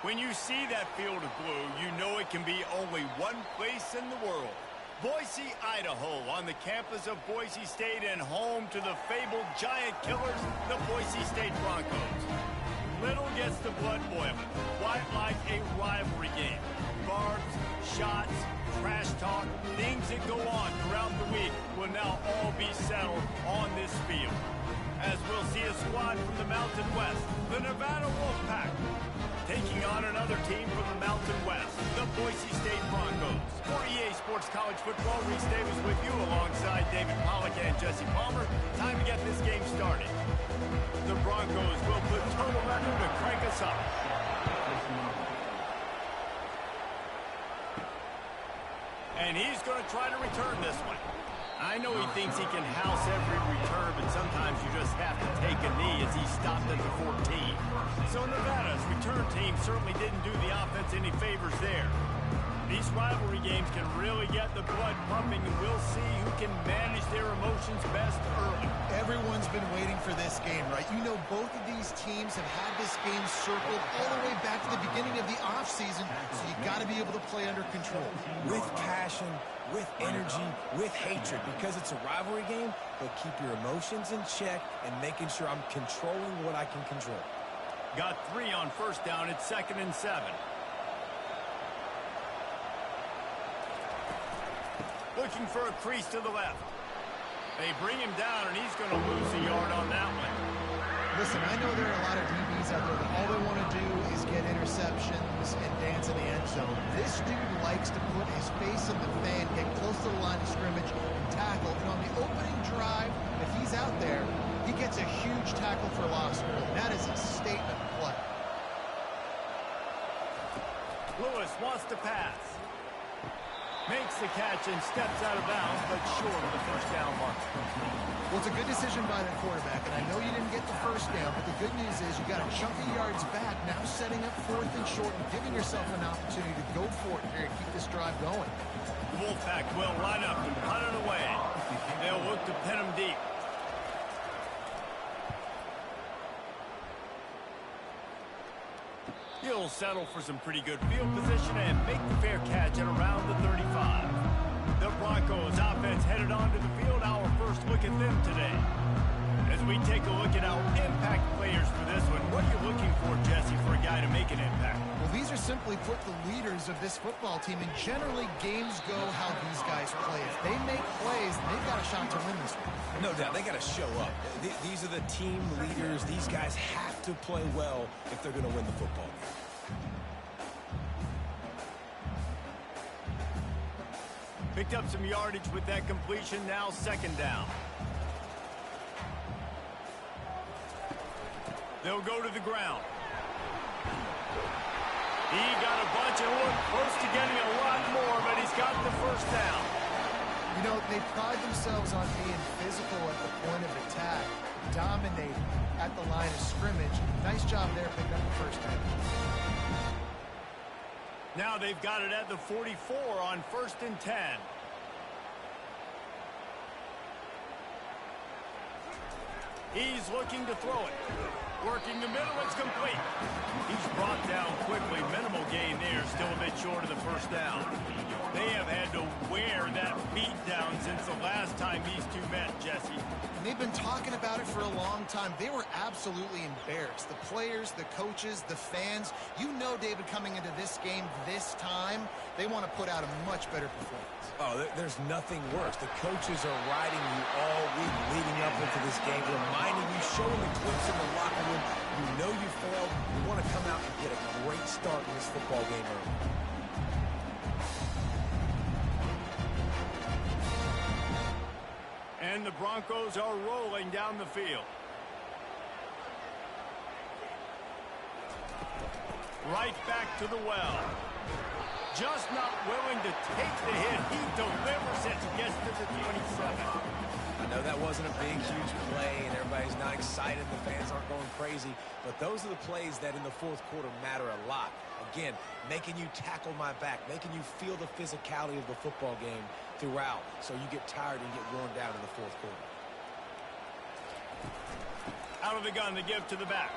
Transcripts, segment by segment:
When you see that field of blue, you know it can be only one place in the world. Boise, Idaho, on the campus of Boise State and home to the fabled giant killers, the Boise State Broncos. Little gets the blood boiling, quite like a rivalry game. Barbs, shots, trash talk, things that go on throughout the week will now all be settled on this field. As we'll see a squad from the Mountain West, the Nevada Wolfpack, taking on another team from the Mountain West, the Boise State Broncos. For EA Sports College Football, Reese Davis with you alongside David Pollack and Jesse Palmer. Time to get this game started. The Broncos will put total record to crank us up. And he's going to try to return this one. I know he thinks he can house every return, but sometimes you just have to take a knee as he stopped at the 14. So Nevada's return team certainly didn't do the offense any favors there. These rivalry games can really get the blood pumping, and we'll see who can manage their emotions best early. Everyone's been waiting for this game, right? You know, both of these teams have had this game circled all the way back to the beginning of the offseason, so you got to be able to play under control. With passion, with energy, with hatred, because it's a rivalry game, but keep your emotions in check and making sure I'm controlling what I can control. Got 3 on first down. It's 2nd and 7. Looking for a crease to the left. They bring him down, and he's going to lose a yard on that one. Listen, I know there are a lot of DBs out there that all they want to do is get interceptions and dance in the end zone. This dude likes to put his face in the fan, get close to the line of scrimmage, and tackle. And on the opening drive, if he's out there, he gets a huge tackle for loss early. That is a statement play. Lewis wants to pass. Makes the catch and steps out of bounds, but short of the first down mark. Well, it's a good decision by the quarterback, and I know you didn't get the first down, but the good news is you got a chunk of yards back, now setting up 4th and short and giving yourself an opportunity to go for it here and keep this drive going. The Wolfpack will line up and punt it away. They'll look to pin him deep. He'll settle for some pretty good field position and make the fair catch at around the 35. The Broncos offense headed onto the field. Our first look at them today. As we take a look at our impact players for this one, what are you looking for, Jesse, for a guy to make an impact? Well, these are simply put the leaders of this football team, and generally games go how these guys play. If they make plays, they've got a shot to win this one. No doubt, they got to show up. These are the team leaders. These guys have to play well if they're going to win the football game. Picked up some yardage with that completion, now 2nd down. They'll go to the ground. He got a bunch and looked close to getting a lot more, but he's got the first down. You know, they pride themselves on being physical at the point of attack, dominating at the line of scrimmage. Nice job there picking up the first down. Now they've got it at the 44 on 1st and 10. He's looking to throw it. Working the middle, it's complete. He's brought down quickly. Minimal gain there, still a bit short of the first down. They have had to wear that beat down since the last time these two met, Jesse. And they've been talking about it for a long time. They were absolutely embarrassed. The players, the coaches, the fans. You know, David, coming into this game this time, they want to put out a much better performance. Oh, there's nothing worse. The coaches are riding you all week leading up into this game, reminding you, showing the clips in the locker room. You know you failed. You want to come out and get a great start in this football game early. And the Broncos are rolling down the field. Right back to the well. Just not willing to take the hit. He delivers it and gets to the 27. I know that wasn't a big, huge play, and everybody's not excited. The fans aren't going crazy. But those are the plays that in the 4th quarter matter a lot. Again, making you tackle my back, making you feel the physicality of the football game throughout, so you get tired and get worn down in the 4th quarter. Out of the gun to give to the back.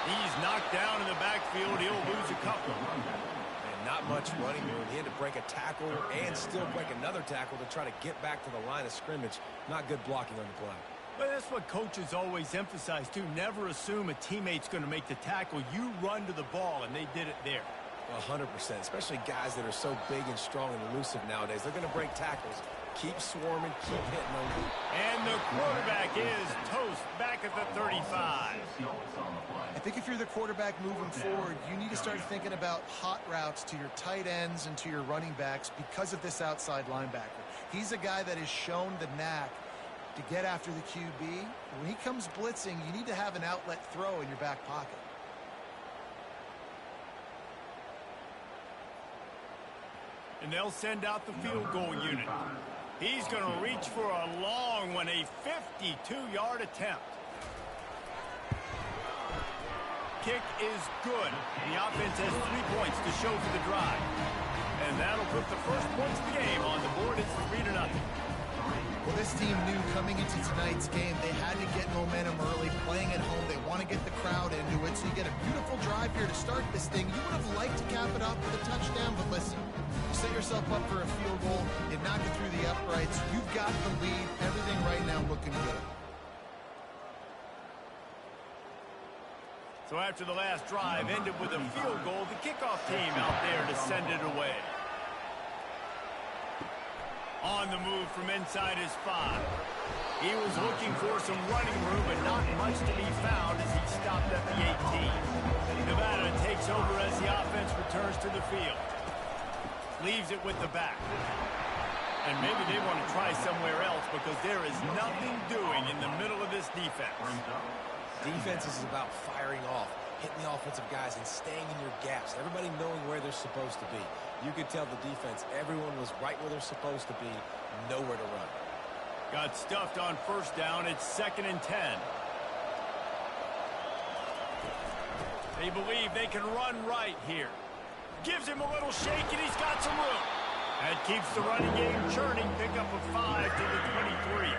He's knocked down in the backfield. He'll lose a couple. And not much running room. He had to break a tackle and still break another tackle to try to get back to the line of scrimmage. Not good blocking on the play. But that's what coaches always emphasize, too. Never assume a teammate's going to make the tackle. You run to the ball, and they did it there. 100%, especially guys that are so big and strong and elusive nowadays. They're going to break tackles. Keep swarming, keep hitting them. And the quarterback is toast back at the 35. I think if you're the quarterback moving forward, you need to start thinking about hot routes to your tight ends and to your running backs because of this outside linebacker. He's a guy that has shown the knack to get after the QB. When he comes blitzing, you need to have an outlet throw in your back pocket. And they'll send out the field goal unit. He's going to reach for a long one, a 52-yard attempt. Kick is good. The offense has 3 points to show for the drive. And that'll put the first points of the game on the board. It's 3-0. Well, this team knew coming into tonight's game they had to get momentum early, playing at home. They want to get the crowd into it, so you get a beautiful drive here to start this thing. You would have liked to cap it off with a touchdown, but listen, you set yourself up for a field goal, you knock it through the uprights, you've got the lead, everything right now looking good. So after the last drive ended with a field goal, the kickoff team out there to send it away. On the move from inside his 5. He was looking for some running room, but not much to be found as he stopped at the 18. Nevada takes over as the offense returns to the field. Leaves it with the back. And maybe they want to try somewhere else because there is nothing doing in the middle of this defense. Defense is about firing off, hitting the offensive guys and staying in your gaps. Everybody knowing where they're supposed to be. You could tell the defense, everyone was right where they're supposed to be, nowhere to run. Got stuffed on first down. It's 2nd and 10. They believe they can run right here. Gives him a little shake, and he's got some room. That keeps the running game churning. Pick up a 5 to the 23.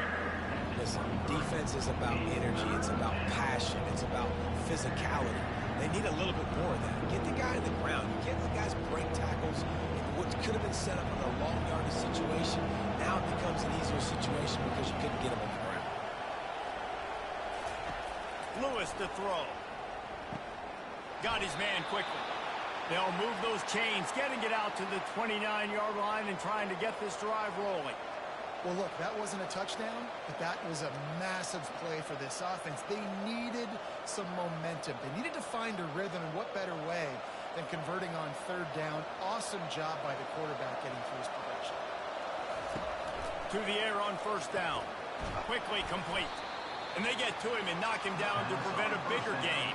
Listen, defense is about energy. It's about passion. It's about physicality. They need a little bit more of that. Get the guy in the ground. You can't let guys break tackles. What could have been set up in a long yardage situation, now it becomes an easier situation because you couldn't get him on the ground. Lewis to throw. Got his man quickly. They'll move those chains, getting it out to the 29-yard line and trying to get this drive rolling. Well, look, that wasn't a touchdown, but that was a massive play for this offense. They needed some momentum. They needed to find a rhythm, and what better way than converting on 3rd down. Awesome job by the quarterback getting through his progression. To the air on 1st down. Quickly complete. And they get to him and knock him down to prevent a bigger gain.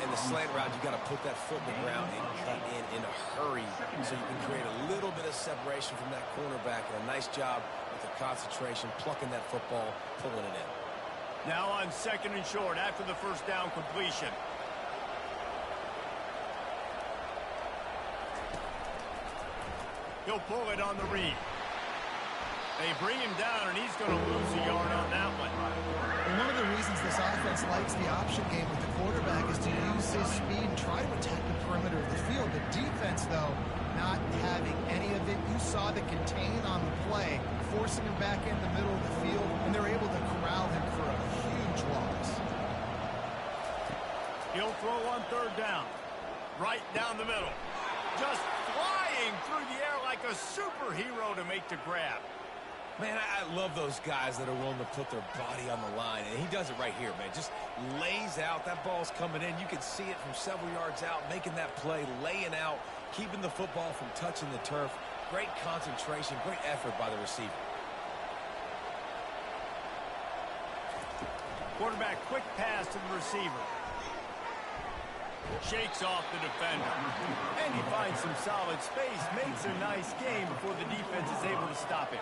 In the slant route, you got to put that foot in the ground and cut in a hurry so you can create a little bit of separation from that cornerback. And a nice job with the concentration, plucking that football, pulling it in. Now on 2nd and short after the 1st down completion. He'll pull it on the read. They bring him down, and he's going to lose a yard on that one. And one of the reasons this offense likes the option game with the quarterback is to use his speed and try to attack the perimeter of the field. The defense, though, not having any of it. You saw the contain on the play, forcing him back in the middle of the field, and they're able to corral him for a huge loss. He'll throw on 3rd down. Right down the middle. Just flying through the air like a superhero to make the grab. Man, I love those guys that are willing to put their body on the line, and he does it right here, man. Just lays out. That ball's coming in. You can see it from several yards out, making that play, laying out, keeping the football from touching the turf. Great concentration, great effort by the receiver. Quarterback, quick pass to the receiver. Shakes off the defender. And he finds some solid space, makes a nice game before the defense is able to stop him.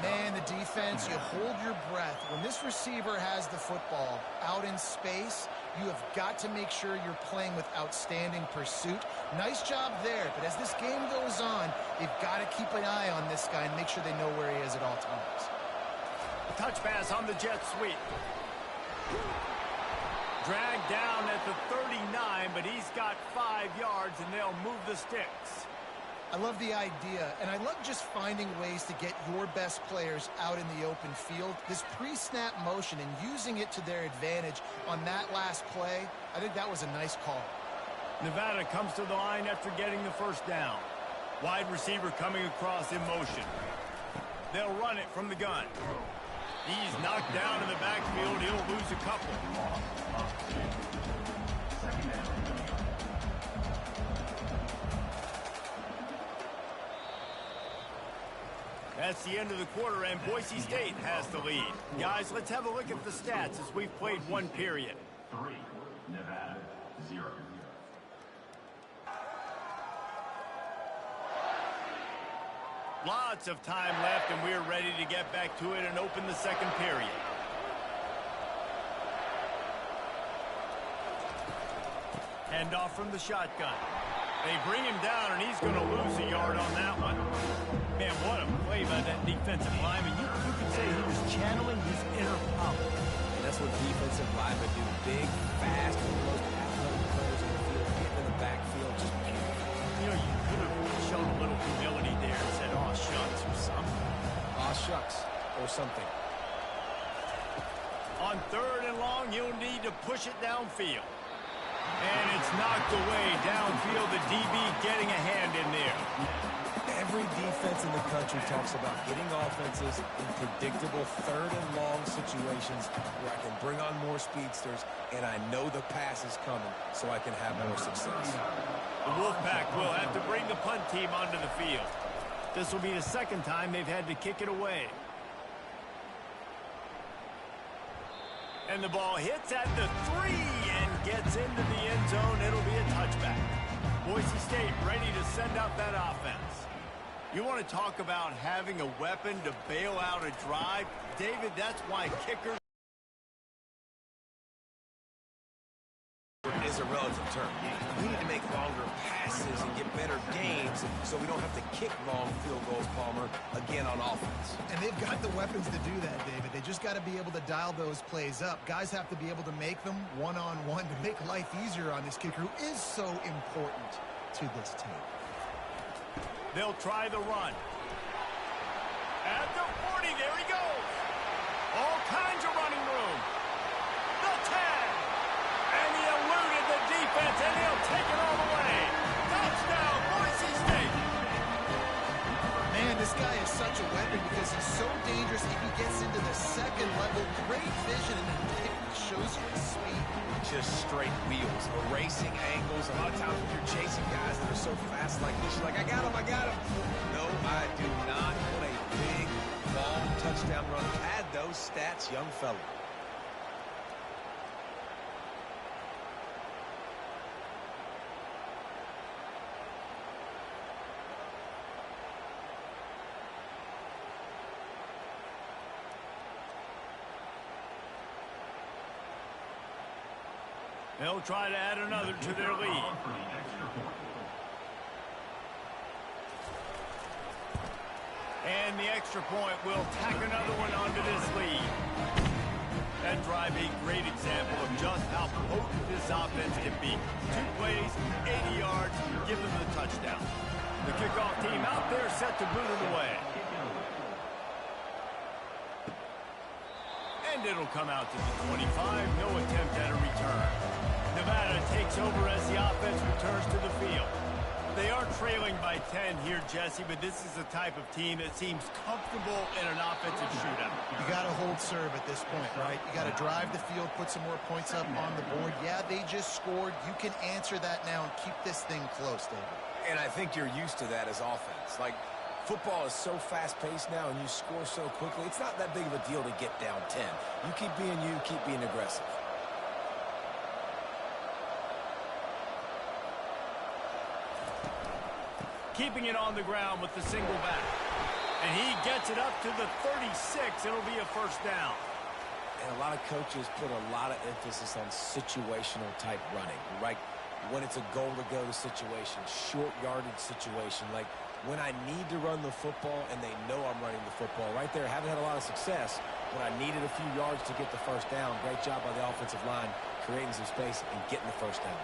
Man, the defense, you hold your breath. When this receiver has the football out in space, you have got to make sure you're playing with outstanding pursuit. Nice job there, but as this game goes on, they've got to keep an eye on this guy and make sure they know where he is at all times. A touch pass on the jet sweep. Dragged down at the 39, but he's got 5 yards, and they'll move the sticks. I love the idea, and I love just finding ways to get your best players out in the open field. This pre-snap motion and using it to their advantage on that last play, I think that was a nice call. Nevada comes to the line after getting the first down. Wide receiver coming across in motion. They'll run it from the gun. He's knocked down in the backfield. He'll lose a couple. That's the end of the quarter, and Boise State has the lead. Guys, let's have a look at the stats as we've played one period. 3, Nevada, 0. Lots of time left, and we're ready to get back to it and open the second period. Hand off from the shotgun. They bring him down, and he's going to lose a yard on that one. Man, what a play by that defensive lineman. You could say he was channeling his inner power. And that's what defensive linemen do. Big, fast, and the most athletic players in the field, getting in the backfield, just beautiful. You know, you could have shown a little humility there and said, "Aw, shucks," or something. Aw, shucks, or something. On 3rd and long, you'll need to push it downfield. And it's knocked away downfield. The DB getting a hand in there. Every defense in the country talks about getting offenses in predictable 3rd and long situations where I can bring on more speedsters and I know the pass is coming so I can have more success. The Wolfpack will have to bring the punt team onto the field. This will be the second time they've had to kick it away. And the ball hits at the 3 and gets into the end zone. It'll be a touchback. Boise State ready to send out that offense. You want to talk about having a weapon to bail out a drive? David, that's why kickers is a relative term. We need to make longer passes and get better games so we don't have to kick long field goals, Palmer, again on offense. And they've got the weapons to do that, David. They just got to be able to dial those plays up. Guys have to be able to make them one-on-one to make life easier on this kicker who is so important to this team. They'll try the run. At the 40, there he goes. All kinds of running room. The 10. And he eluded the defense, and he'll take it all the way. Touchdown, Boise State. Man, this guy is such a weapon because he's so dangerous. If he gets into the second level, great vision, and then shows you his speed. Just straight wheels, erasing angles. A lot of times when you're chasing guys that are so fast like this, you're like, I got him. No, I do not want a big, long touchdown run. Pad those stats, young fella. They'll try to add another to their lead. And the extra point will tack another one onto this lead. That drive a great example of just how potent this offense can be. 2 plays, 80 yards, give them the touchdown. The kickoff team out there set to boot it away. And it'll come out to the 25. No attempt at a return. Nevada takes over as the offense returns to the field. They are trailing by 10 here, Jesse, but this is the type of team that seems comfortable in an offensive shootout. You got to hold serve at this point, right? You got to drive the field, put some more points up on the board. Yeah, they just scored. You can answer that now and keep this thing close, David. And I think you're used to that as offense. Like, football is so fast-paced now and you score so quickly, it's not that big of a deal to get down 10. You keep being you, keep being aggressive. Keeping it on the ground with the single back. And he gets it up to the 36. It'll be a first down. And a lot of coaches put a lot of emphasis on situational type running, right? When it's a goal-to-go situation, short yardage situation, like when I need to run the football and they know I'm running the football. Right there, haven't had a lot of success, but I needed a few yards to get the first down. Great job by the offensive line creating some space and getting the first down.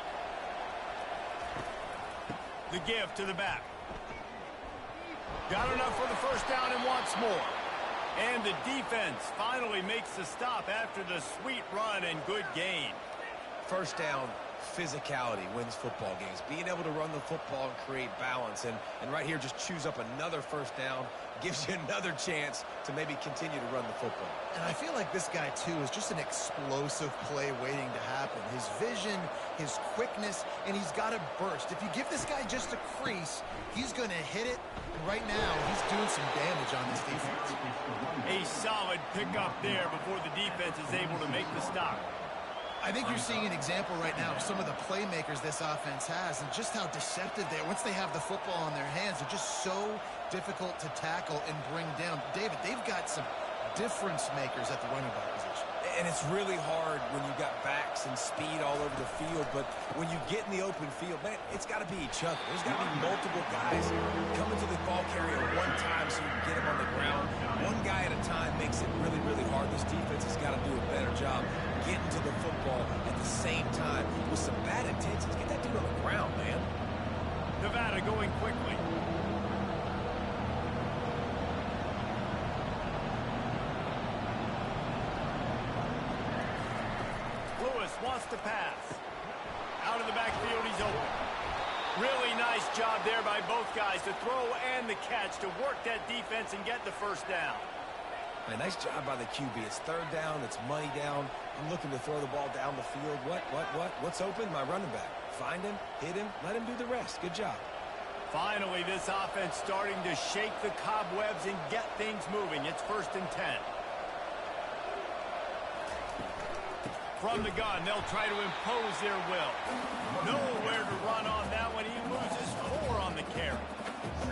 The give to the back. Got enough for the first down and wants more. And the defense finally makes the stop after the sweet run and good gain. First down, physicality wins football games. Being able to run the football and create balance. And right here, just choose up another first down. Gives you another chance to maybe continue to run the football. And I feel like this guy, too, is just an explosive play waiting to happen. His vision, his quickness, and he's got a burst. If you give this guy just a crease, he's going to hit it. And right now, he's doing some damage on this defense. A solid pickup there before the defense is able to make the stop. I think you're seeing an example right now of some of the playmakers this offense has and just how deceptive they are. Once they have the football in their hands, they're just so difficult to tackle and bring down. David, they've got some difference makers at the running back position. And it's really hard when you've got backs and speed all over the field, but when you get in the open field, man, it's got to be each other. There's got to be multiple guys coming to the ball carrier one time so you can get him on the ground. One guy at a time makes it really, really hard. This defense has got to do a better job getting to the football at the same time with some bad intentions. Get that dude on the ground, man. Nevada going quickly. Wants to pass. Out of the backfield, he's open. Really nice job there by both guys to throw and the catch to work that defense and get the first down. A nice job by the QB. It's third down. It's money down. I'm looking to throw the ball down the field. What's open? My running back. Find him, hit him, let him do the rest. Good job. Finally, this offense starting to shake the cobwebs and get things moving. It's 1st and 10. From the gun, they'll try to impose their will. Nowhere to run on that one. He loses 4 on the carry.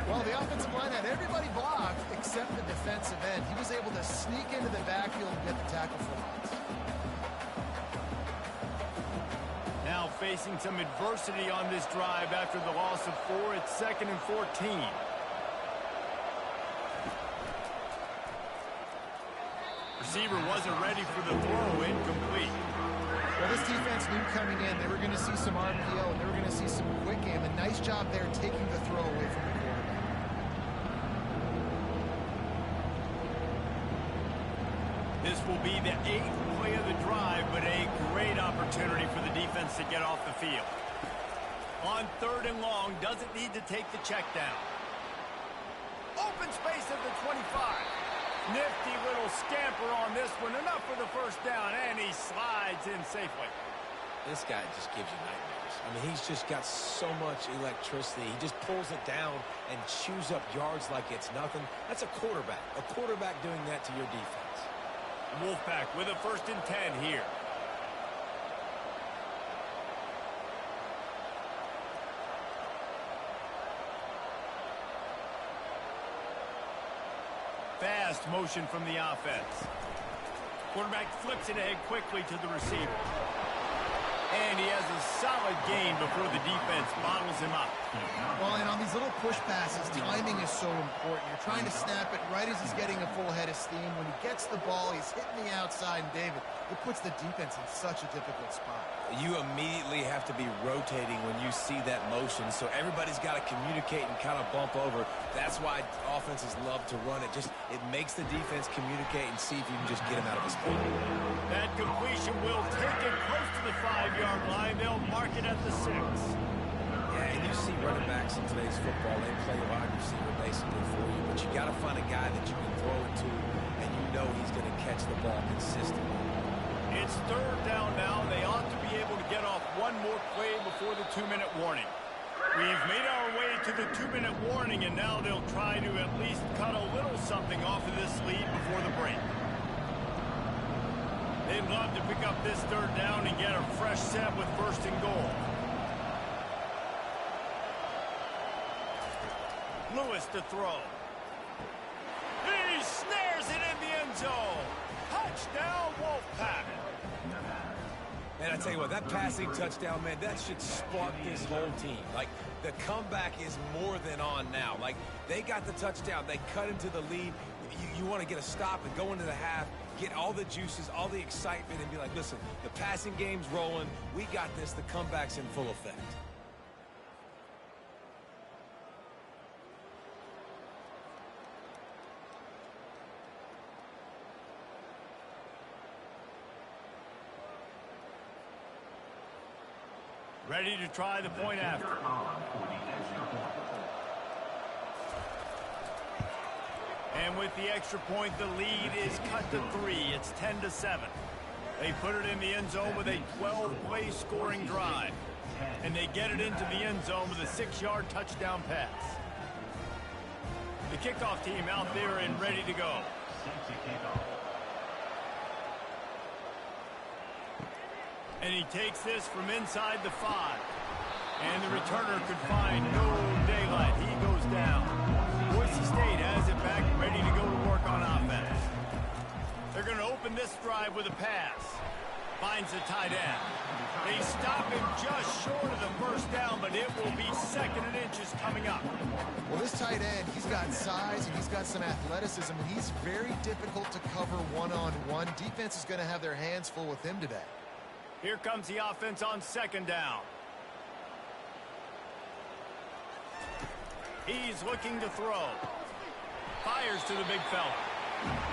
Well, the offensive line had everybody blocked except the defensive end. He was able to sneak into the backfield and get the tackle for loss. Now facing some adversity on this drive after the loss of 4. It's 2nd and 14. Receiver wasn't ready for the throw. Incomplete. Well, this defense knew coming in they were going to see some RPO and they were going to see some quick game. A nice job there taking the throw away from the quarterback. This will be the 8th play of the drive, but a great opportunity for the defense to get off the field. On 3rd and long, doesn't need to take the check down. Open space at the 25. Nifty little scamper on this one. Enough for the first down, and he slides in safely. This guy just gives you nightmares. I mean, he's just got so much electricity. He just pulls it down and chews up yards like it's nothing. That's a quarterback. A quarterback doing that to your defense. Wolfpack with a 1st and 10 here. Fast motion from the offense. Quarterback flips it ahead quickly to the receiver. And he has a solid gain before the defense bottles him up. Well, and on these little push passes, timing is so important. You're trying to snap it right as he's getting a full head of steam. When he gets the ball, he's hitting the outside, and David, it puts the defense in such a difficult spot. You immediately have to be rotating when you see that motion, so everybody's got to communicate and kind of bump over. That's why offenses love to run it. It makes the defense communicate and see if you can just get him out of his spot. That completion will take it close to the 5-yard line. They'll mark it at the 6. Yeah, and you see running backs in today's football, they play wide receiver basically for you, but you got to find a guy that you can throw it to, and you know he's going to catch the ball consistently. It's 3rd down now. They ought to be able to get off one more play before the 2-minute warning. We've made our way to the 2-minute warning, and now they'll try to at least cut a little something off of this lead before the break. They'd love to pick up this 3rd down and get a fresh set with 1st and goal. Lewis to throw. He snares it in the end zone. Touchdown, Wolfpack. Man, I tell you what, that passing touchdown, man, that should spark this whole team. Like, the comeback is more than on now. Like, they got the touchdown. They cut into the lead. You want to get a stop and go into the half. get all the juices, all the excitement, and be like, listen, the passing game's rolling. We got this. The comeback's in full effect. Ready to try the point after. And with the extra point, the lead is cut to 3. It's 10-7. They put it in the end zone with a 12-play scoring drive. And they get it into the end zone with a 6-yard touchdown pass. The kickoff team out there and ready to go. And he takes this from inside the 5. And the returner could find no daylight. He goes down. Boise State has it back, ready to go to work on offense. They're going to open this drive with a pass. Finds the tight end. They stop him just short of the first down, but it will be 2nd and inches coming up. Well, this tight end, he's got size and he's got some athleticism, and he's very difficult to cover one-on-one. Defense is going to have their hands full with him today. Here comes the offense on 2nd down. He's looking to throw. Fires to the big fella.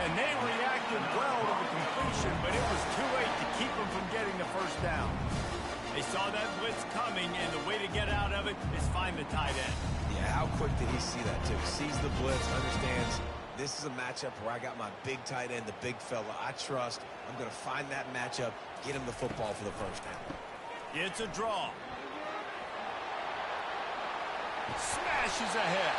And they reacted well to the completion, but it was too late to keep him from getting the first down. They saw that blitz coming, and the way to get out of it is find the tight end. Yeah, how quick did he see that, too? Sees the blitz, understands this is a matchup where I got my big tight end, the big fella I trust. I'm going to find that matchup, get him the football for the first down. It's a draw. Smashes ahead.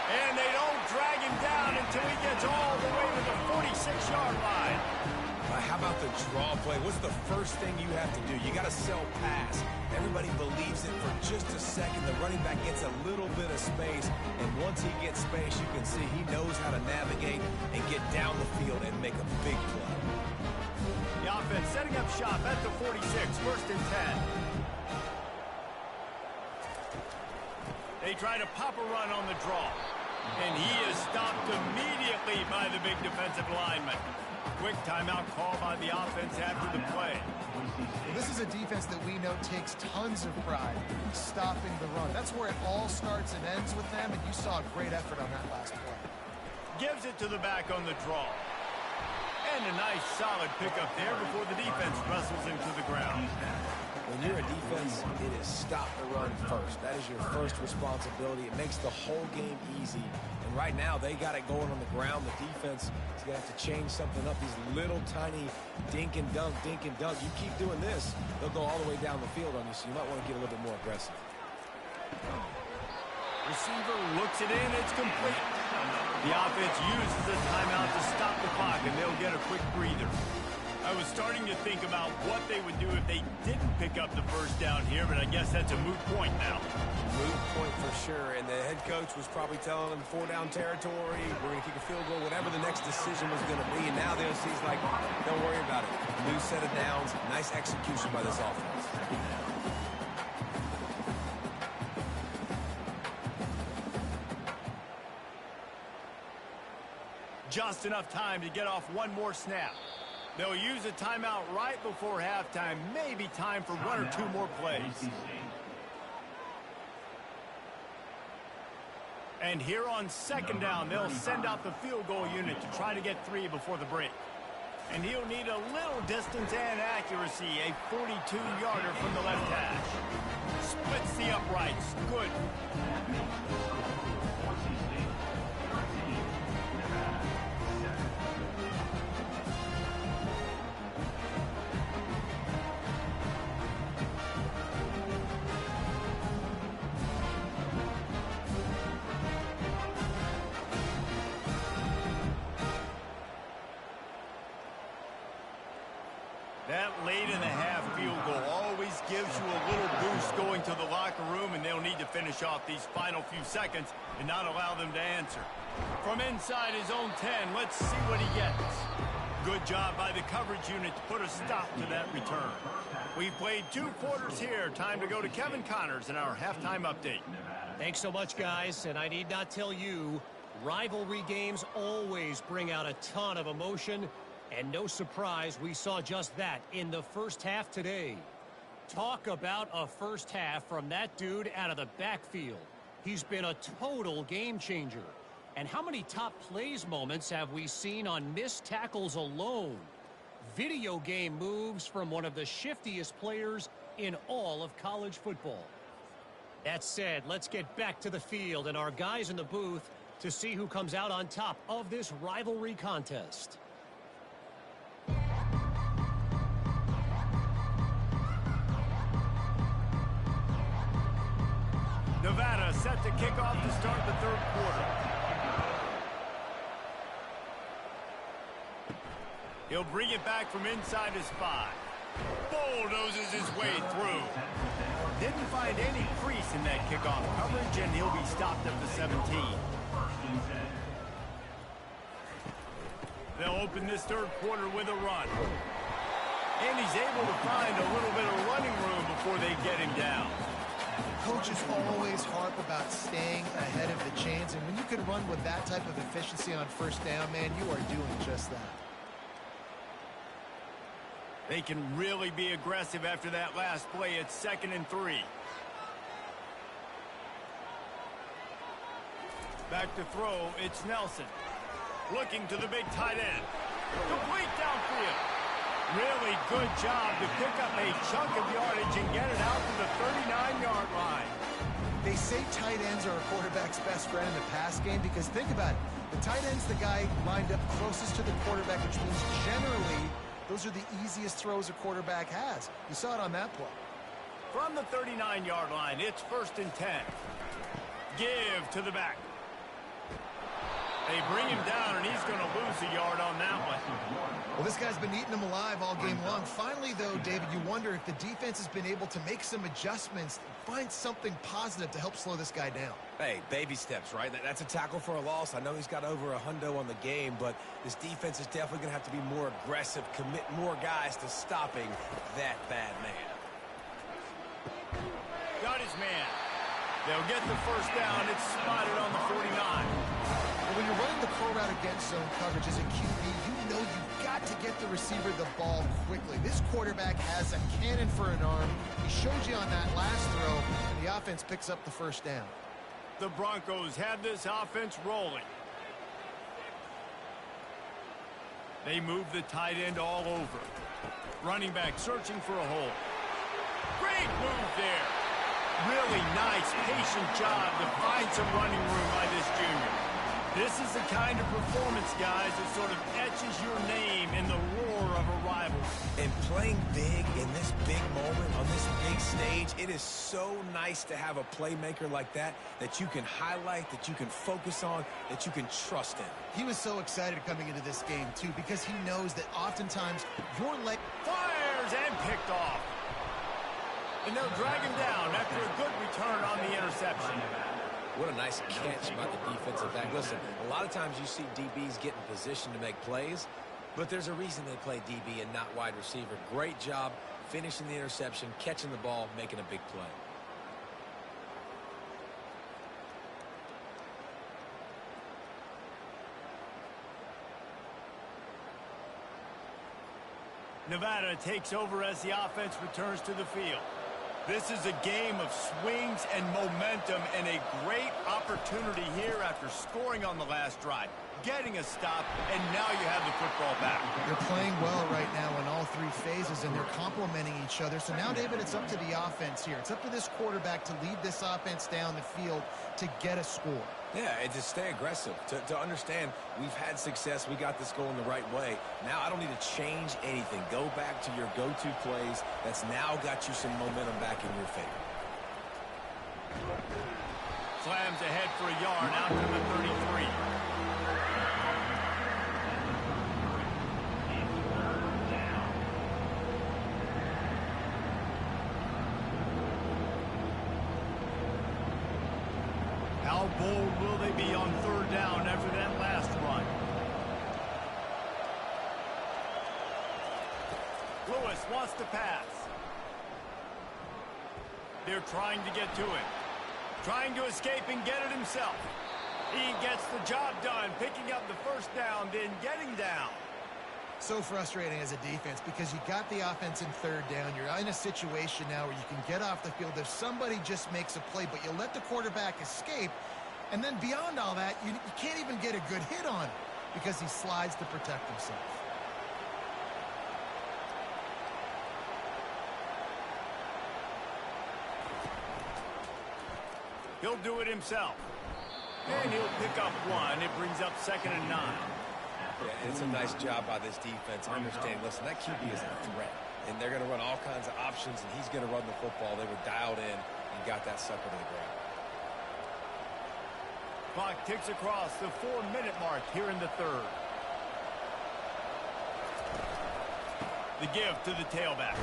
And they don't drag him down until he gets all the way to the 46-yard line. How about the draw play? What's the first thing you have to do? You got to sell pass. Everybody believes it for just a second. The running back gets a little bit of space, and once he gets space, you can see he knows how to navigate and get down the field and make a big play. The offense setting up shop at the 46, 1st and 10. They try to pop a run on the draw. And he is stopped immediately by the big defensive lineman. Quick timeout call by the offense after the play. Well, this is a defense that we know takes tons of pride in stopping the run. That's where it all starts and ends with them, and you saw a great effort on that last play. Gives it to the back on the draw. And a nice solid pickup there before the defense wrestles him to the ground. When you're a defense, it is stop the run first. That is your first responsibility. It makes the whole game easy. And right now, they got it going on the ground. The defense is going to have to change something up. These little tiny dink and dunk, dink and dunk. You keep doing this, they'll go all the way down the field on you, so you might want to get a little bit more aggressive. Receiver looks it in. It's complete. The offense uses the timeout to stop the clock, and they'll get a quick breather. I was starting to think about what they would do if they didn't pick up the first down here, but I guess that's a moot point now. Moot point for sure, and the head coach was probably telling them 4-down territory, we're going to kick a field goal, whatever the next decision was going to be, and now they'll see, like, don't worry about it. New set of downs, nice execution by this offense. Just enough time to get off one more snap. They'll use a timeout right before halftime. Maybe time for 1 or 2 more plays. And here on 2nd down, they'll send out the field goal unit to try to get 3 before the break. And he'll need a little distance and accuracy. A 42-yarder from the left hash. Splits the uprights. Good. That late-in-the-half field goal always gives you a little boost going to the locker room, and they'll need to finish off these final few seconds and not allow them to answer. From inside his own 10, let's see what he gets. Good job by the coverage unit to put a stop to that return. We've played 2 quarters here. Time to go to Kevin Connors in our halftime update. Thanks so much, guys, and I need not tell you, rivalry games always bring out a ton of emotion. And no surprise, we saw just that in the first half today. Talk about a first half from that dude out of the backfield. He's been a total game changer. And how many top plays moments have we seen on missed tackles alone? Video game moves from one of the shiftiest players in all of college football. That said, let's get back to the field and our guys in the booth to see who comes out on top of this rivalry contest. Nevada set to kick off to start the third quarter. He'll bring it back from inside his 5. Bulldozes his way through. Didn't find any crease in that kickoff coverage, and he'll be stopped at the 17. They'll open this third quarter with a run. And he's able to find a little bit of running room before they get him down. Coaches always harp about staying ahead of the chains, and when you can run with that type of efficiency on first down, man, you are doing just that. They can really be aggressive after that last play. It's 2nd and 3. Back to throw, it's Nelson. Looking to the big tight end. Complete downfield. Really good job to pick up a chunk of yardage and get it out to the 39-yard line. They say tight ends are a quarterback's best friend in the pass game because think about it. The tight end's the guy lined up closest to the quarterback, which means generally those are the easiest throws a quarterback has. You saw it on that play. From the 39-yard line, it's 1st and 10. Give to the back. They bring him down, and he's going to lose a yard on that one. Well, this guy's been eating them alive all game long. Finally, though, David, you wonder if the defense has been able to make some adjustments, find something positive to help slow this guy down. Hey, baby steps, right? That's a tackle for a loss. I know he's got over $100 on the game, but this defense is definitely going to have to be more aggressive, commit more guys to stopping that bad man. Got his man. They'll get the first down. It's spotted on the 49. Well, when you're running the curl route against zone coverage as a QB, you know you've got to get the receiver the ball quickly. This quarterback has a cannon for an arm. He showed you on that last throw, and the offense picks up the first down. The Broncos have this offense rolling. They move the tight end all over. Running back searching for a hole. Great move there. Really nice, patient job to find some running room by this junior. This is the kind of performance, guys, that sort of etches your name in the roar of a rival. And playing big in this big moment, on this big stage, it is so nice to have a playmaker like that you can highlight, that you can focus on, that you can trust in. He was so excited coming into this game, too, because he knows that oftentimes your leg fires and picked off. And they'll drag him down after a good return on the interception. What a nice catch by the defensive back. Listen, a lot of times you see DBs get in position to make plays, but there's a reason they play DB and not wide receiver. Great job finishing the interception, catching the ball, making a big play. Nevada takes over as the offense returns to the field. This is a game of swings and momentum and a great opportunity here after scoring on the last drive, getting a stop, and now you have the football back. They're playing well right now in all three phases, and they're complementing each other. So now, David, it's up to the offense here. It's up to this quarterback to lead this offense down the field to get a score. Yeah, and to stay aggressive, to understand we've had success, we got this going the right way. Now I don't need to change anything. Go back to your go-to plays. That's now got you some momentum back in your favor. Slams ahead for a yard out to the 33. How bold will they be on third down after that last run? Lewis wants to pass. They're trying to get to it. Trying to escape and get it himself. He gets the job done, picking up the first down, then getting down. So frustrating as a defense because you got the offense in third down. You're in a situation now where you can get off the field if somebody just makes a play, but you let the quarterback escape. And then beyond all that, you can't even get a good hit on him because he slides to protect himself. He'll do it himself. And he'll pick up one. It brings up 2nd and 9. Yeah, it's a nice job by this defense. I understand, listen, that QB is a threat. And they're going to run all kinds of options, and he's going to run the football. They were dialed in and got that sucker to the ground. Clock ticks across the 4-minute mark here in the third. The give to the tailback.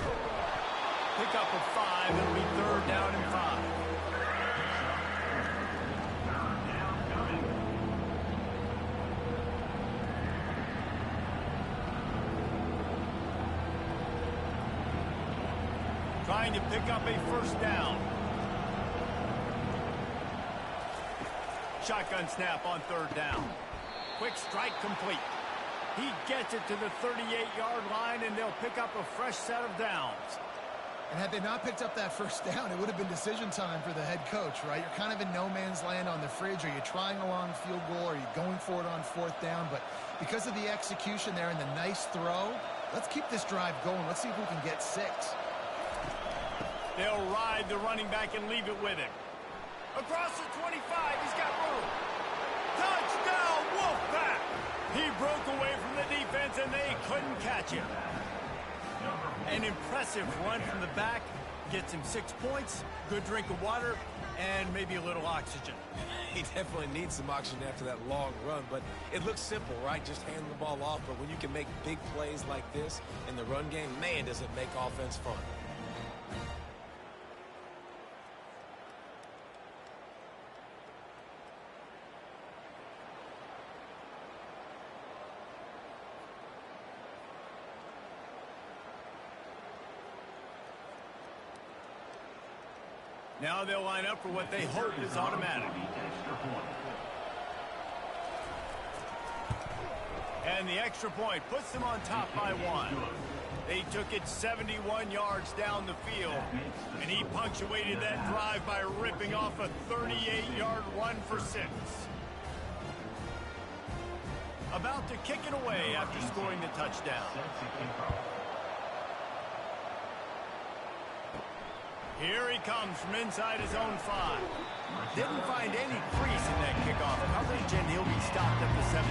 Pick up a 5. It'll be 3rd down and 5. Trying to pick up a 1st down. Shotgun snap on 3rd down. Quick strike complete. He gets it to the 38-yard line, and they'll pick up a fresh set of downs. And had they not picked up that 1st down, it would have been decision time for the head coach, right? You're kind of in no man's land on the fridge. Are you trying a long field goal? Are you going for it on 4th down? But because of the execution there and the nice throw, let's keep this drive going. Let's see if we can get 6. They'll ride the running back and leave it with him. Across the 25, he's got room. Touchdown, Wolfpack! He broke away from the defense, and they couldn't catch him. An impressive run from the back. Gets him 6 points, good drink of water, and maybe a little oxygen. He definitely needs some oxygen after that long run, but it looks simple, right? Just hand the ball off, but when you can make big plays like this in the run game, man, does it make offense fun. Now they'll line up for what they hope is automatic. And the extra point puts them on top by 1. They took it 71 yards down the field, and he punctuated that drive by ripping off a 38-yard run for 6. About to kick it away after scoring the touchdown. Here he comes from inside his own 5. Didn't find any crease in that kickoff coverage, and he'll be stopped at the 17.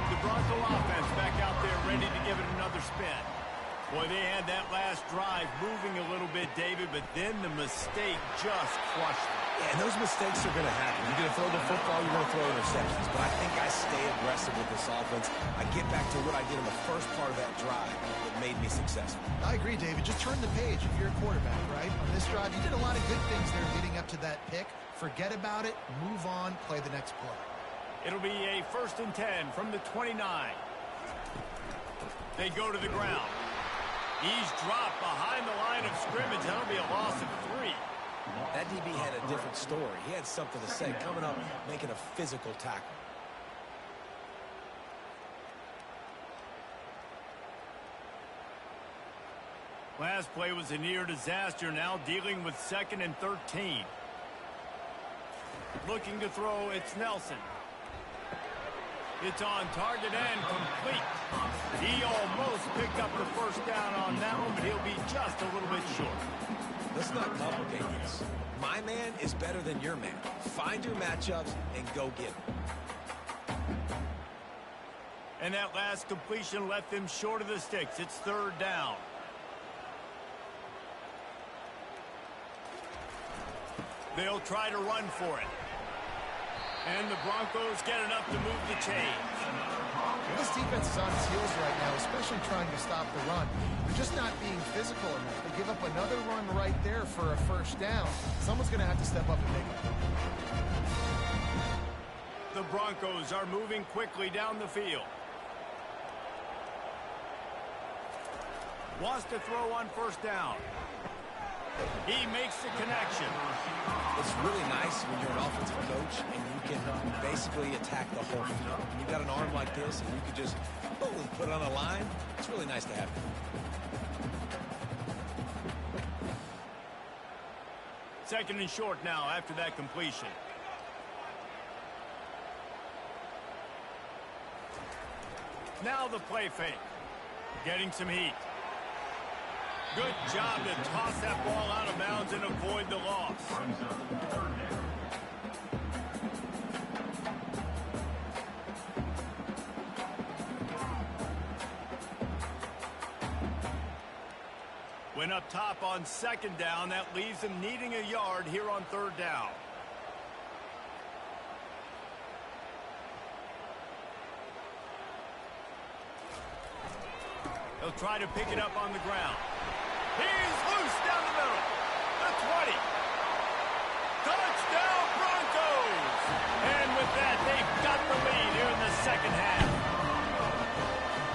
The Bronco offense back out there ready to give it another spin. Boy, they had that last drive moving a little bit, David, but then the mistake just crushed them. Yeah, and those mistakes are going to happen. You're going to throw the football, you're going to throw interceptions. But I think I stay aggressive with this offense. I get back to what I did in the first part of that drive that made me successful. I agree, David. Just turn the page if you're a quarterback, right? On this drive, you did a lot of good things there leading up to that pick. Forget about it, move on, play the next play. It'll be a 1st and 10 from the 29. They go to the ground. He's dropped behind the line of scrimmage. That'll be a loss of 3. That DB had a different story. He had something to say, coming up, making a physical tackle. Last play was a near disaster, now dealing with 2nd and 13. Looking to throw, it's Nelson. It's on target and complete. He almost picked up the 1st down on that one, but he'll be just a little bit short. Let's not complicate this. My man is better than your man. Find your matchups and go get them. And that last completion left them short of the sticks. It's 3rd down. They'll try to run for it. And the Broncos get enough to move the chains. This defense is on its heels right now, especially trying to stop the run. They're just not being physical enough. They give up another run right there for a 1st down. Someone's going to have to step up and make it. The Broncos are moving quickly down the field. Wants to throw on 1st down. He makes the connection. It's really nice when you're an offensive coach and you can basically attack the whole field. When you've got an arm like this and you can just boom, put it on a line, it's really nice to have it. Second and short now after that completion. Now the play fake. Getting some heat. Good job to toss that ball out of bounds and avoid the loss. When up top on second down, that leaves them needing a yard here on third down. He'll try to pick it up on the ground. He's loose down the middle. The 20. Touchdown Broncos! And with that, they've got the lead here in the second half.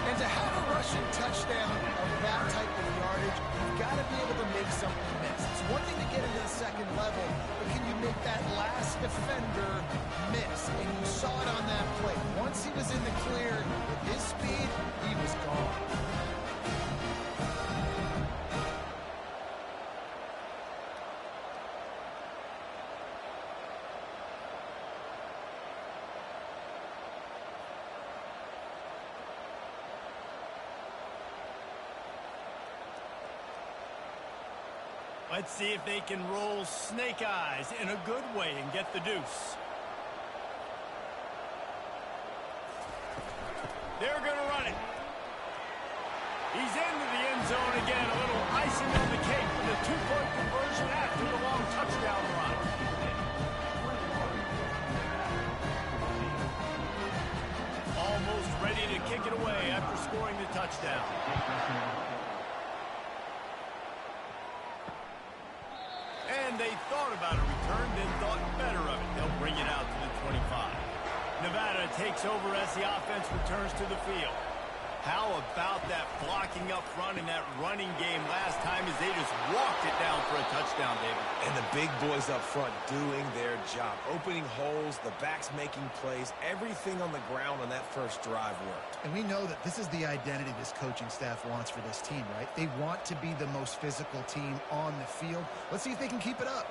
And to have a rushing touchdown of that type of yardage, you've got to be able to make something miss. It's one thing to get into the second level, but can you make that last defender miss? And you saw it on that play. Once he was in the clear with his speed, he was gone. Let's see if they can roll snake eyes in a good way and get the deuce. They're going to run it. He's into the end zone again. A little icing on the cake for the two-point conversion after the long touchdown run. Almost ready to kick it away after scoring the touchdown. And they thought about a return, then thought better of it. They'll bring it out to the 25. Nevada takes over as the offense returns to the field. How about that blocking up front in that running game last time as they just walked it down for a touchdown, David? And the big boys up front doing their job. Opening holes, the backs making plays. Everything on the ground on that first drive worked. And we know that this is the identity this coaching staff wants for this team, right? They want to be the most physical team on the field. Let's see if they can keep it up.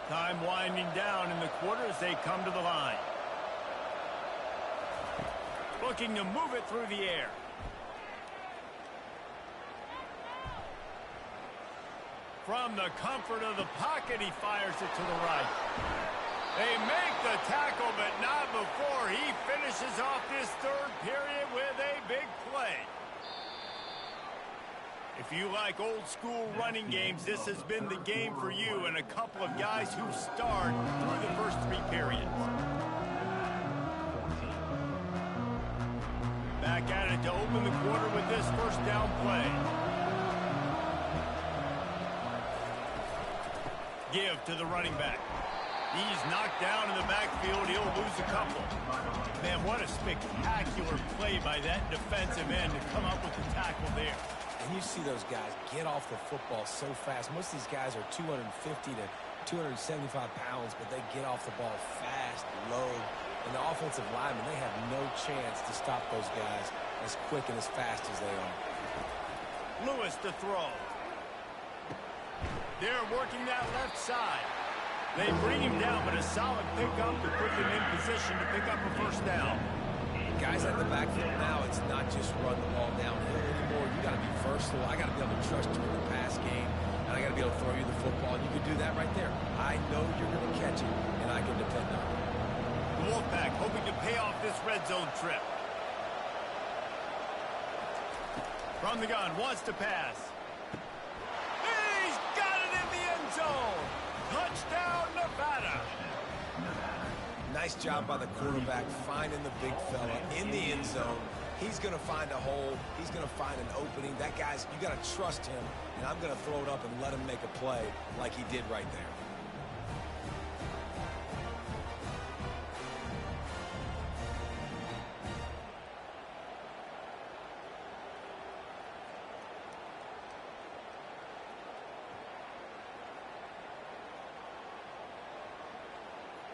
Time winding down in the quarter as they come to the line. Looking to move it through the air. From the comfort of the pocket, he fires it to the right. They make the tackle, but not before he finishes off this third period with a big play. If you like old-school running games, this has been the game for you and a couple of guys who starred through the first three periods. Back at it to open the quarter with this first down play. Give to the running back. He's knocked down in the backfield. He'll lose a couple. Man, what a spectacular play by that defensive end to come up with the tackle there. And you see those guys get off the football so fast. Most of these guys are 250 to 275 pounds, but they get off the ball fast, low. And the offensive linemen, they have no chance to stop those guys as quick and as fast as they are. Lewis to throw. They're working that left side. They bring him down, but a solid pickup to put them in position to pick up a first down. Guys at the backfield now, it's not just run the ball downhill anymore. You got to be versatile. I got to be able to trust you in the pass game, and I got to be able to throw you the football. And you can do that right there. I know you're going to catch it, and I can depend on it. The Wolfpack hoping to pay off this red zone trip. From the gun, wants to pass. He's got it in the end zone. Touchdown, Nevada. Nice job by the quarterback finding the big fella in the end zone. He's going to find a hole. He's going to find an opening. That guy's, you got to trust him, and I'm going to throw it up and let him make a play like he did right there.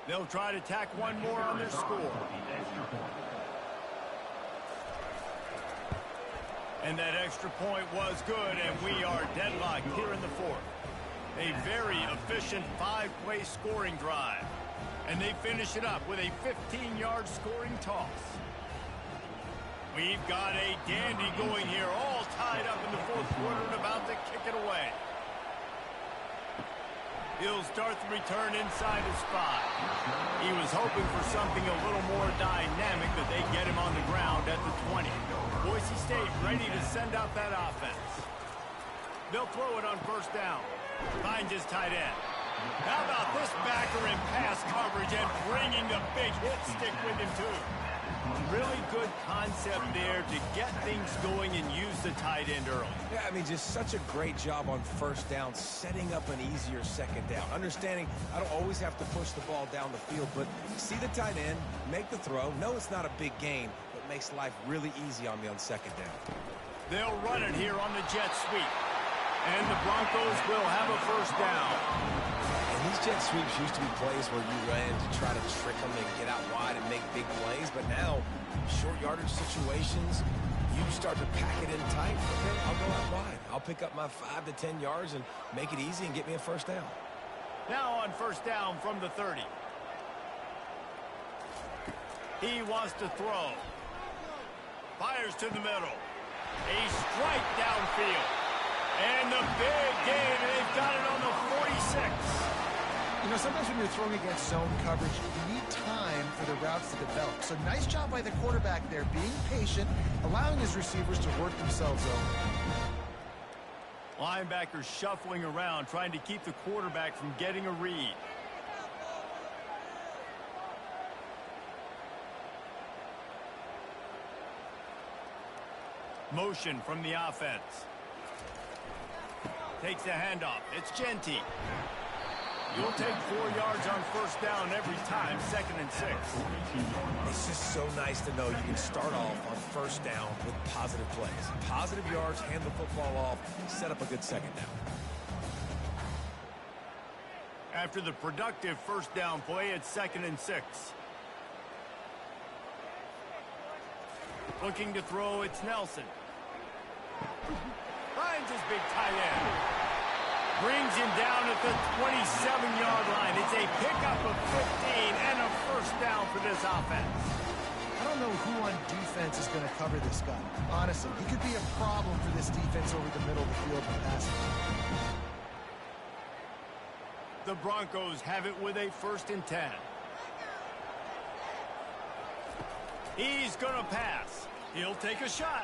They'll try to tack one more on their score. And that extra point was good, and we are deadlocked here in the fourth. A very efficient 5-play scoring drive. And they finish it up with a 15-yard scoring toss. We've got a dandy going here, all tied up in the fourth quarter and about to kick it away. He'll start the return inside his 5. He was hoping for something a little more dynamic, but they get him on the ground at the 20. Boise State ready to send out that offense. They'll throw it on first down. Finds his tight end. How about this backer in pass coverage and bringing the big hit stick with him, too? Really good concept there to get things going and use the tight end early. Yeah, I mean, just such a great job on first down, setting up an easier second down. Understanding I don't always have to push the ball down the field, but see the tight end, make the throw. No, it's not a big gain, but makes life really easy on me on second down. They'll run it here on the jet sweep. And the Broncos will have a first down. And these jet sweeps used to be plays where you ran to try to trick them and get out wide and make big plays. But now, short yardage situations, you start to pack it in tight. Okay, I'll go out wide. I'll pick up my 5 to 10 yards and make it easy and get me a first down. Now on first down from the 30. He wants to throw. Fires to the middle. A strike downfield. And the big gain, and they've got it on the 46. You know, sometimes when you're throwing against zone coverage, you need time for the routes to develop. So nice job by the quarterback there, being patient, allowing his receivers to work themselves over. Linebackers shuffling around, trying to keep the quarterback from getting a read. Motion from the offense. Takes the handoff. It's Genty. You'll take 4 yards on first down every time, 2nd and 6. It's just so nice to know you can start off on first down with positive plays. Positive yards, hand the football off, set up a good second down. After the productive first down play, it's 2nd and 6. Looking to throw, it's Nelson. Finds his big tight end. Brings him down at the 27-yard line. It's a pickup of 15 and a first down for this offense. I don't know who on defense is going to cover this guy. Honestly, he could be a problem for this defense over the middle of the field in passing. The Broncos have it with a 1st and 10. He's going to pass. He'll take a shot.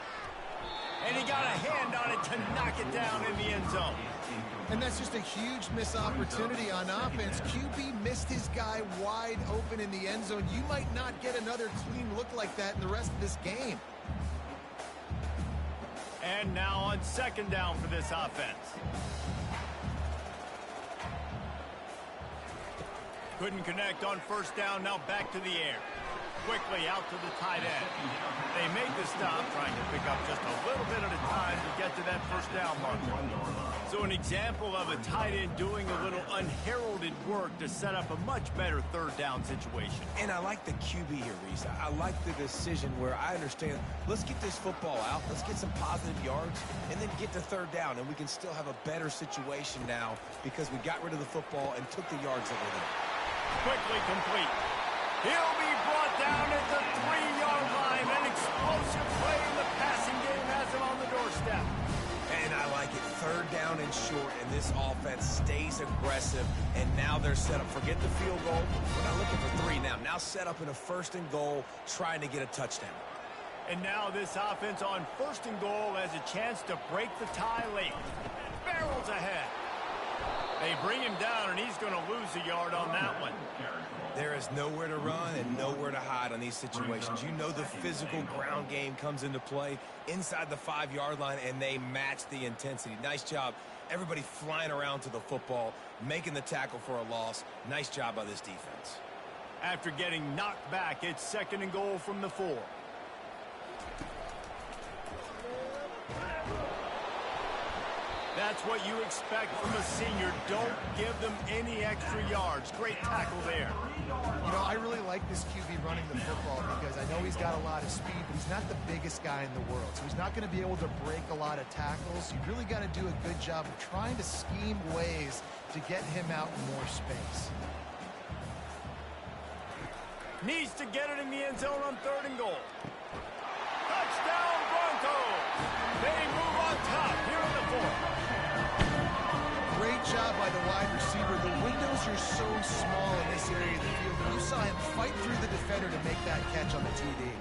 And he got a hand on it to knock it down in the end zone. And that's just a huge missed opportunity on offense. QB missed his guy wide open in the end zone. You might not get another clean look like that in the rest of this game. And now on 2nd down for this offense. Couldn't connect on first down, now back to the air. Quickly out to the tight end. They make the stop, trying to pick up just a little bit at a time to get to that first down marker. So an example of a tight end doing a little unheralded work to set up a much better 3rd down situation. And I like the QB here, Reese. I like the decision where I understand, let's get this football out, let's get some positive yards, and then get to 3rd down, and we can still have a better situation now because we got rid of the football and took the yards that were there. Quickly complete. He'll be brought down at the 3-yard line. An explosive play in the passing game has him on the doorstep. And I like it. 3rd down and short, and this offense stays aggressive. And now they're set up. Forget the field goal. We're not looking for 3 now. Now set up in a 1st and goal, trying to get a touchdown. And now this offense on 1st and goal has a chance to break the tie late. Barrels ahead. They bring him down, and he's going to lose a yard on that one. There is nowhere to run and nowhere to hide on these situations. You know the physical ground game comes into play inside the 5-yard line, and they match the intensity. Nice job. Everybody flying around to the football, making the tackle for a loss. Nice job by this defense. After getting knocked back, it's 2nd and goal from the 4. That's what you expect from a senior. Don't give them any extra yards. Great tackle there. You know, I really like this QB running the football because I know he's got a lot of speed, but he's not the biggest guy in the world. So he's not going to be able to break a lot of tackles. You really got to do a good job of trying to scheme ways to get him out in more space. Needs to get it in the end zone on 3rd and goal. Touchdown Broncos! They move on top here in the 4th. Great job by the wide receiver. The windows are so small in this area of the field, and you saw him fight through the defender to make that catch on the TD.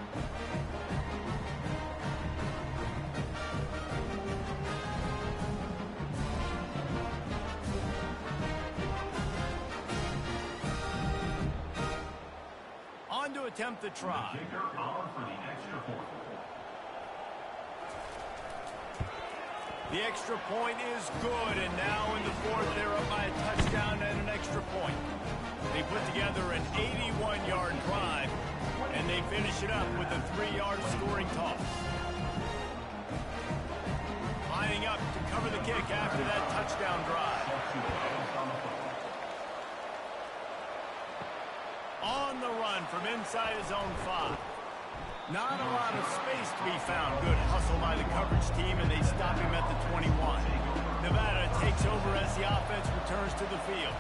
On to attempt the try. Kicker on for the extra point. The extra point is good, and now in the 4th, they're up by a touchdown and an extra point. They put together an 81-yard drive, and they finish it up with a 3-yard scoring toss. Lining up to cover the kick after that touchdown drive. On the run from inside his own 5. Not a lot of space to be found. Good hustle by the coverage team, and they stop him at the 21. Nevada takes over as the offense returns to the field.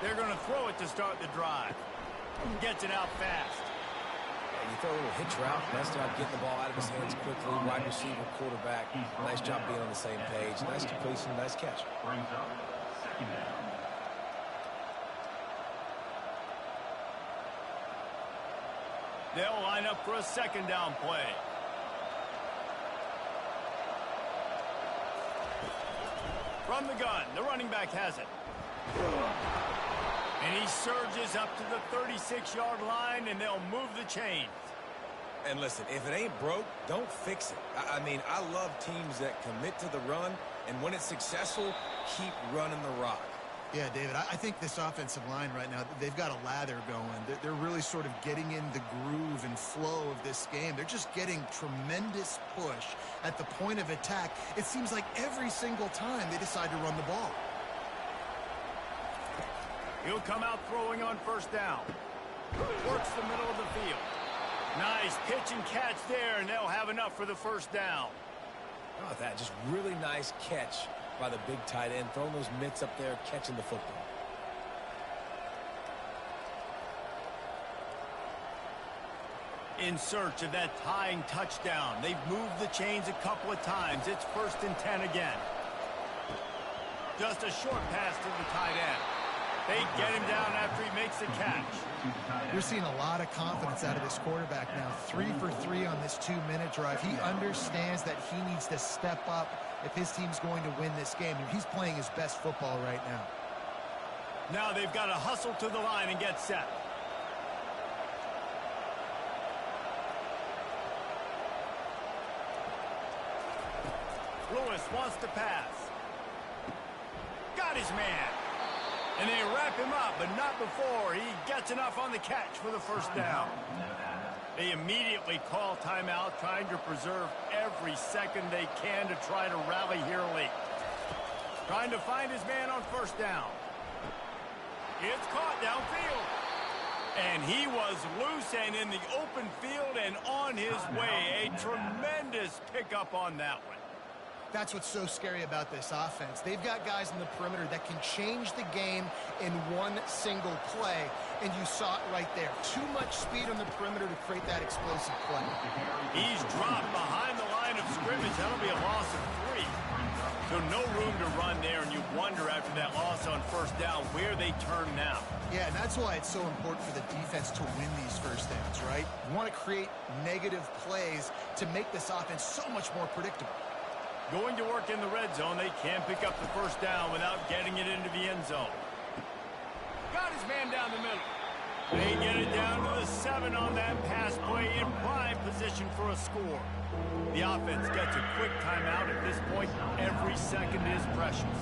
They're going to throw it to start the drive. Gets it out fast. You throw a little hitch route. Nice job getting the ball out of his hands quickly. Wide receiver, quarterback. Nice job being on the same page. Nice completion, nice catch. Brings up 2nd down. They'll line up for a 2nd down play. From the gun, the running back has it. And he surges up to the 36-yard line, and they'll move the chains. And listen, if it ain't broke, don't fix it. I mean, I love teams that commit to the run, and when it's successful, keep running the rock. Yeah, David, I think this offensive line right now, they've got a lather going. They're really sort of getting in the groove and flow of this game. They're just getting tremendous push at the point of attack. It seems like every single time they decide to run the ball. He'll come out throwing on 1st down. Works the middle of the field. Nice pitch and catch there, and they'll have enough for the 1st down. How about that? Just really nice catch by the big tight end, throwing those mitts up there, catching the football. In search of that tying touchdown. They've moved the chains a couple of times. It's 1st and 10 again. Just a short pass to the tight end. They get him down after he makes the catch. You're seeing a lot of confidence out of this quarterback now. 3 for 3 on this 2-minute drive. He understands that he needs to step up if his team's going to win this game. And he's playing his best football right now. Now they've got to hustle to the line and get set. Lewis wants to pass. Got his man. And they wrap him up, but not before he gets enough on the catch for the 1st down. They immediately call timeout, trying to preserve every second they can to try to rally here late. Trying to find his man on 1st down. It's caught downfield. And he was loose and in the open field and on his way. A tremendous pickup on that one. That's what's so scary about this offense. They've got guys in the perimeter that can change the game in one single play, and you saw it right there. Too much speed on the perimeter to create that explosive play. He's dropped behind the line of scrimmage. That'll be a loss of 3. So no room to run there, and you wonder after that loss on 1st down where they turn now. Yeah, and that's why it's so important for the defense to win these 1st downs, right? You want to create negative plays to make this offense so much more predictable. Going to work in the red zone. They can't pick up the 1st down without getting it into the end zone. Got his man down the middle. They get it down to the 7 on that pass play in prime position for a score. The offense gets a quick timeout at this point. Every second is precious.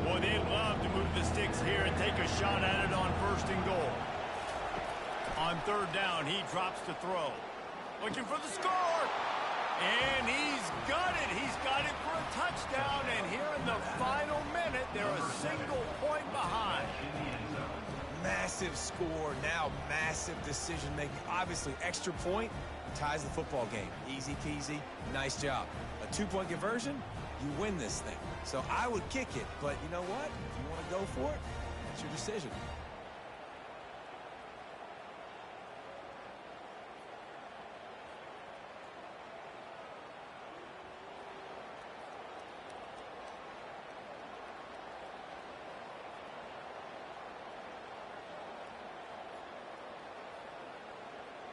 Boy, they'd love to move the sticks here and take a shot at it on 1st and goal. On 3rd down, he drops to throw. Looking for the score. And he's got it. He's got it for a touchdown. And here in massive score, now massive decision-making. Obviously, extra point ties the football game. Easy peasy, nice job. A 2-point conversion, you win this thing. So I would kick it, but you know what? If you want to go for it, that's your decision.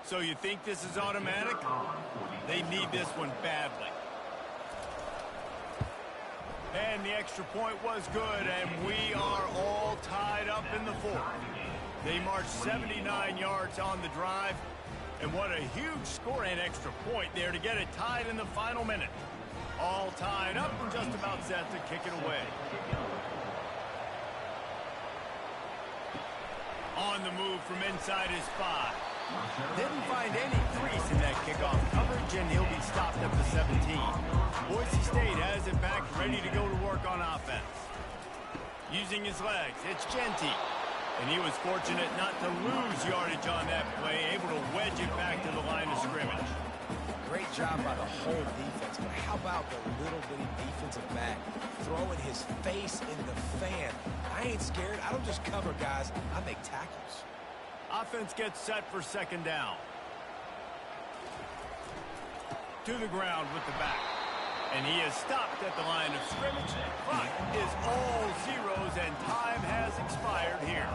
So you think this is automatic? They need this one badly. And the extra point was good, and we are all tied up in the fourth. They marched 79 yards on the drive, and what a huge score and extra point there to get it tied in the final minute. All tied up and just about set to kick it away. On the move from inside his 5. Didn't find any crease in that kickoff coverage, and he'll be stopped at the 17. Boise State has it back, ready to go to work on offense. Using his legs, it's Genty. And he was fortunate not to lose yardage on that play, able to wedge it back to the line of scrimmage. Great job by the whole defense, but how about the little bitty defensive back throwing his face in the fan? I ain't scared. I don't just cover guys. I make tackles. Offense gets set for second down. To the ground with the back. And he is stopped at the line of scrimmage. Clock is all zeros, and time has expired here.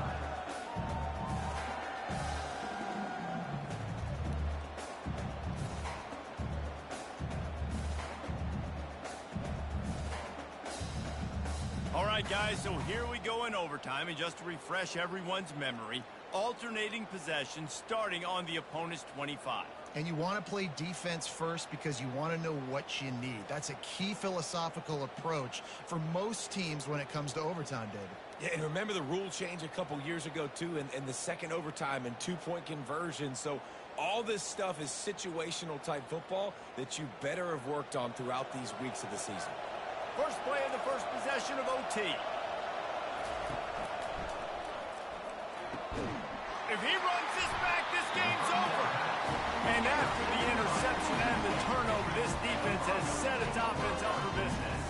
All right, guys, so here we go in overtime, and just to refresh everyone's memory, alternating possession starting on the opponent's 25. And you want to play defense first because you want to know what you need. That's a key philosophical approach for most teams when it comes to overtime, David. Yeah, and remember the rule change a couple years ago, too, and the second overtime and 2-point conversion. So all this stuff is situational type football that you better have worked on throughout these weeks of the season. First play of the first possession of OT. If he runs this back, this game's over. And after the interception and the turnover, this defense has set its offense up for business.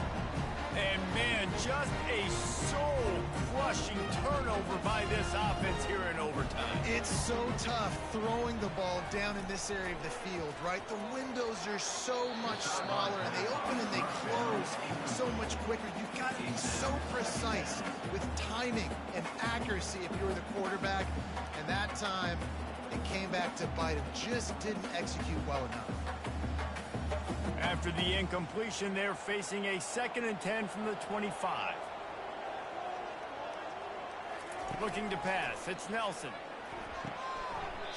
And, man, just a soul-crushing turnover by this offense here in overtime. It's so tough throwing the ball down in this area of the field, right? The windows are so much smaller, and they open and they close so much quicker. You've got to be so precise with timing and accuracy if you're the quarterback. And that time, it came back to bite him. Just didn't execute well enough. After the incompletion, they're facing a 2nd and 10 from the 25. Looking to pass, it's Nelson.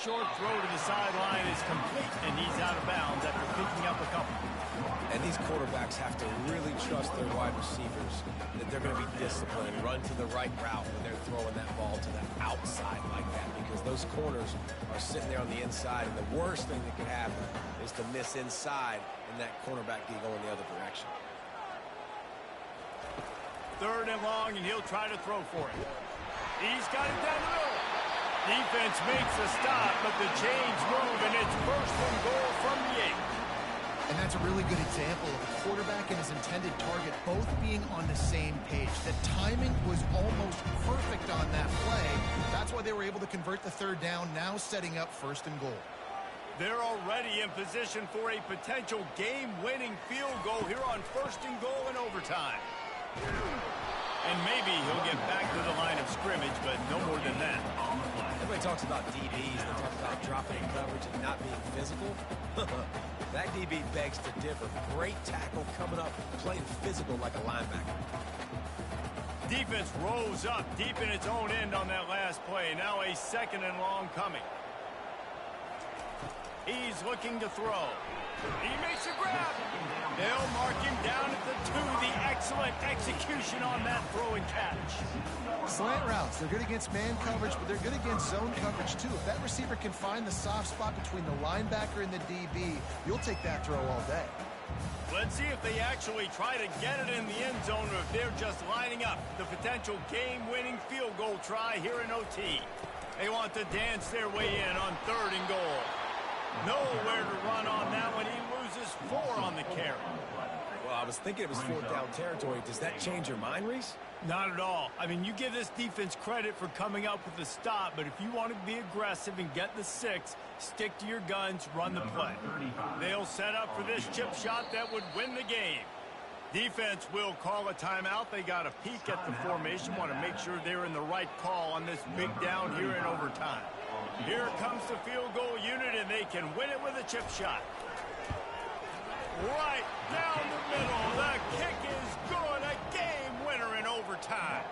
Short throw to the sideline is complete, and he's out of bounds after picking up a couple. And these quarterbacks have to really trust their wide receivers that they're going to be disciplined and run to the right route when they're throwing that ball to the outside like that, because those corners are sitting there on the inside, and the worst thing that could happen is to miss inside and that cornerback be going the other direction. 3rd and long, and he'll try to throw for it. He's got it down the middle. Defense makes a stop, but the chains move, and it's 1st and goal from the 8. And that's a really good example of the quarterback and his intended target both being on the same page. The timing was almost perfect on that play. That's why they were able to convert the 3rd down, now setting up 1st and goal. They're already in position for a potential game-winning field goal here on 1st and goal in overtime. And maybe he'll get back to the line of scrimmage, but no more than that. Everybody talks about DBs. They talk about dropping in coverage and not being physical. That DB begs to differ. Great tackle coming up, playing physical like a linebacker. Defense rose up deep in its own end on that last play. Now a 2nd and long coming. He's looking to throw. He makes a grab. They'll mark him down at the 2. The excellent execution on that throw and catch. Slant routes, they're good against man coverage, but they're good against zone coverage too. If that receiver can find the soft spot between the linebacker and the DB, you'll take that throw all day. Let's see if they actually try to get it in the end zone, or if they're just lining up the potential game-winning field goal try here in OT. They want to dance their way in on 3rd and goal. Nowhere to run on that one. He loses 4 on the carry. Well, I was thinking it was 4th down territory. Does that change your mind, Reese? Not at all. I mean, you give this defense credit for coming up with the stop, but if you want to be aggressive and get the 6, stick to your guns, run the play. They'll set up for this chip shot that would win the game. Defense will call a timeout. They got a peek at the formation, want to make sure they're in the right call on this big down here in overtime. Here comes the field goal unit, and they can win it with a chip shot. Right down the middle. The kick is good. A game winner in overtime.